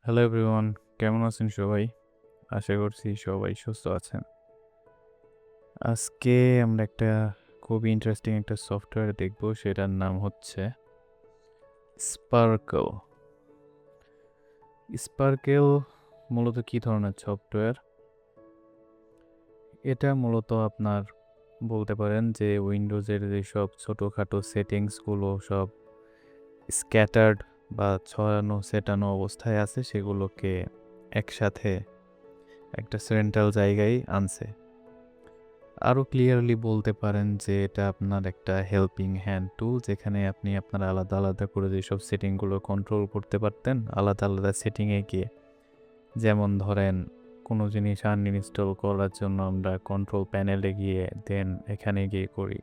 Hello everyone, কেমন আছেন সবাই? আশা করছি সবাই সুস্থ আছেন। আজকে আমরা একটা খুবই ইন্টারেস্টিং একটা সফটওয়্যার দেখব, সেটার নাম হচ্ছে স্পার্কল। স্পার্কেল মূলত কী ধরনের সফটওয়্যার? এটা মূলত আপনার বলতে পারেন যে উইন্ডোজের যেসব ছোটোখাটো সেটিংসগুলো সব স্ক্যাটার্ড বা ছড়ানো ছেটানো অবস্থায় আছে সেগুলোকে একসাথে একটা সেন্ট্রাল জায়গায় আনছে। আরও ক্লিয়ারলি বলতে পারেন যে এটা আপনার একটা হেল্পিং হ্যান্ড টুল, যেখানে আপনি আপনার আলাদা আলাদা করে যেসব সেটিংগুলো কন্ট্রোল করতে পারতেন আলাদা আলাদা সেটিংয়ে গিয়ে, যেমন ধরেন কোনো জিনিস আনইনস্টল করার জন্য আমরা কন্ট্রোল প্যানেলে গিয়ে দেন এখানে গিয়ে করি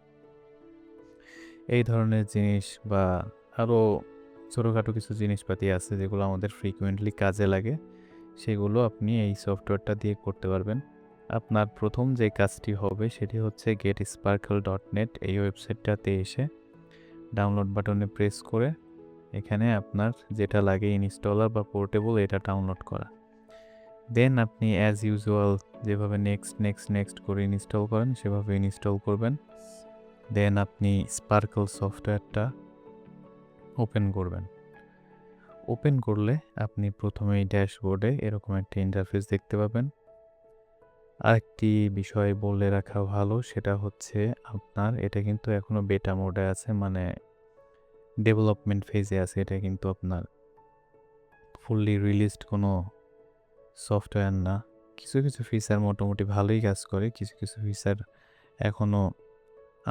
এই ধরনের জিনিস, বা আরও ছোটোখাটো কিছু জিনিসপাতি আছে যেগুলো আমাদের ফ্রিকুয়েন্টলি কাজে লাগে, সেগুলো আপনি এই সফটওয়্যারটা দিয়ে করতে পারবেন। আপনার প্রথম যে কাজটি হবে সেটি হচ্ছে getsparkle.net, এই ওয়েবসাইটটাতে এসে ডাউনলোড বাটনে প্রেস করে এখানে আপনার যেটা লাগে ইনস্টলার বা পোর্টেবল এটা ডাউনলোড করা। দেন আপনি অ্যাজ ইউজুয়াল যেভাবে নেক্সট নেক্সট নেক্সট করে ইনস্টল করেন সেভাবে ইনস্টল করবেন। দেন আপনি স্পার্কল সফটওয়্যারটা ওপেন করবেন। ওপেন করলে আপনি প্রথমেই ড্যাশবোর্ডে এরকম একটা ইন্টারফেস দেখতে পাবেন। আরেকটি বিষয় বলে রাখা ভালো, সেটা হচ্ছে আপনার এটা কিন্তু এখনও বেটা মোডে আছে, মানে ডেভেলপমেন্ট ফেজে আছে। এটা কিন্তু আপনার ফুললি রিলিজড কোনো সফটওয়্যার না। কিছু কিছু ফিচার মোটামুটি ভালোই কাজ করে, কিছু কিছু ফিচার এখনও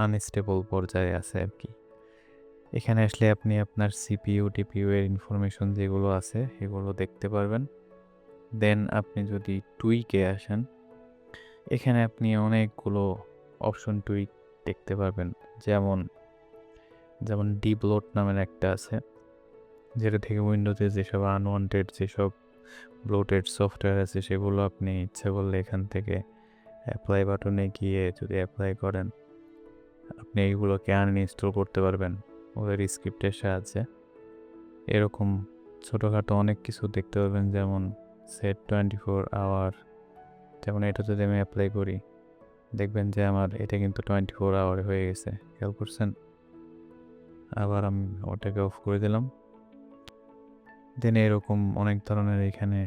আনস্টেবল পর্যায়ে আছে আর কি। এখানে আসলে আপনি আপনার সিপিইউ টিপিইউ এর ইনফরমেশন যেগুলো আছে এগুলো দেখতে পারবেন। দেন আপনি যদি টুইকে আসেন, এখানে আপনি অনেকগুলো অপশন টুইক দেখতে পারবেন। যেমন যেমন ডিবলোড নামের একটা আছে, যেটা থেকে উইন্ডোজে যেসব আনওয়ান্টেড যেসব ব্লোটেড সফটওয়্যার আছে সেগুলো আপনি ইচ্ছে করলে এখান থেকে অ্যাপ্লাই বাটনে গিয়ে যদি অ্যাপ্লাই করেন আপনি এইগুলোকে আনইনস্টল করতে পারবেন ওদের স্ক্রিপ্টের সাহায্যে। এরকম ছোটোখাটো অনেক কিছু দেখতে পারবেন, যেমন সেট 24 আওয়ার। যেমন এটা যদি আমি অ্যাপ্লাই করি দেখবেন যে আমার এটা কিন্তু 24 আওয়ার হয়ে গেছে, খেয়াল করছেন? আবার আমি ওটাকে অফ করে দিলাম। দেন এরকম অনেক ধরনের এখানে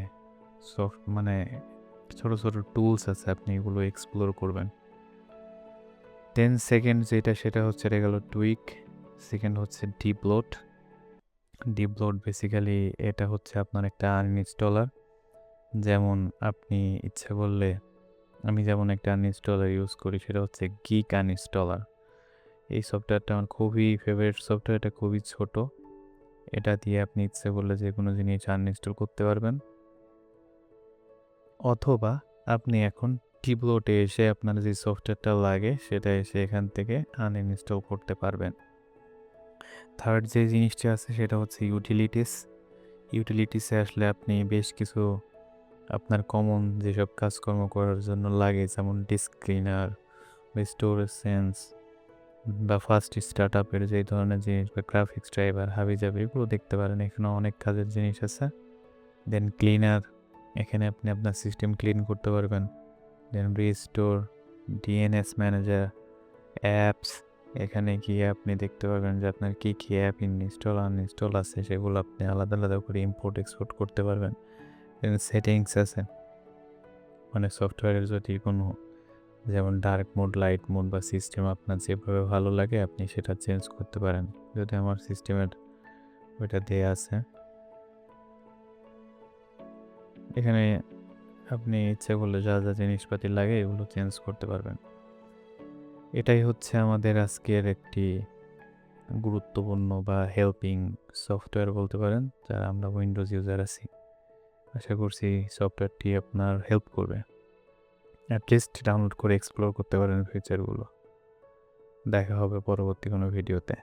মানে ছোটো ছোটো টুলস আছে, আপনি এগুলো এক্সপ্লোর করবেন। দেন সেকেন্ড যেটা সেটা হচ্ছে এটা গেল টুইক। সেকেন্ড হচ্ছে ডিপলোড। ডিপলোড বেসিক্যালি এটা হচ্ছে আপনার একটা আনইনস্টলার। যেমন আপনি ইচ্ছে করলে, আমি যেমন একটা আনইনস্টলার ইউজ করি সেটা হচ্ছে গিক আনইনস্টলার। এই সফটওয়্যারটা আমার খুবই ফেভারিট সফটওয়্যার। এটা খুবই ছোট, এটা দিয়ে আপনি ইচ্ছে করলে যে কোনো জিনিস আনইনস্টল করতে পারবেন। অথবা আপনি এখন ডিপলোডে এসে আপনার যে সফটওয়্যারটা লাগে সেটা এসে এখান থেকে আনইনস্টল করতে পারবেন। থার্ড যে জিনিসটা আছে সেটা হচ্ছে ইউটিলিটিস। ইউটিলিটিসে আসলে আপনি বেশ কিছু আপনার কমন যেসব কাজকর্ম করার জন্য লাগে, যেমন ডিস্ক ক্লিনার বা স্টোরেজ সেন্স বা ফাস্ট স্টার্ট আপের যে ধরনের জিনিস বা গ্রাফিক্স ড্রাইভার হাবিজাবি এগুলো দেখতে পারেন। এখানে অনেক কাজের জিনিস আছে। দেন ক্লিনার, এখানে আপনি আপনার সিস্টেম ক্লিন করতে পারবেন। দেন রিস্টোর, ডিএনএস ম্যানেজার, অ্যাপস, এখানে গিয়ে আপনি দেখতে পারবেন যে আপনার কী কী অ্যাপ ইনস্টল আনইনস্টল আছে সেগুলো আপনি আলাদা আলাদা করে ইম্পোর্ট এক্সপোর্ট করতে পারবেন। দেন সেটিংস আছে, মানে সফটওয়্যারের যদি কোনো যেমন ডার্ক মোড, লাইট মোড বা সিস্টেম আপনার যেভাবে ভালো লাগে আপনি সেটা চেঞ্জ করতে পারেন। যদি আমার সিস্টেমের ওইটা দেয়া আছে, এখানে আপনি ইচ্ছে করলে যা যা জিনিসপাতি লাগে এগুলো চেঞ্জ করতে পারবেন। এটাই হচ্ছে আমাদের আজকের একটি গুরুত্বপূর্ণ বা হেল্পিং সফটওয়্যার বলতে পারেন, যারা আমরা উইন্ডোজ ইউজার আছি। আশা করছি সফটওয়্যারটি আপনার হেল্প করবে। অ্যাটলিস্ট ডাউনলোড করে এক্সপ্লোর করতে পারেন ফিচারগুলো। দেখা হবে পরবর্তী কোনো ভিডিওতে।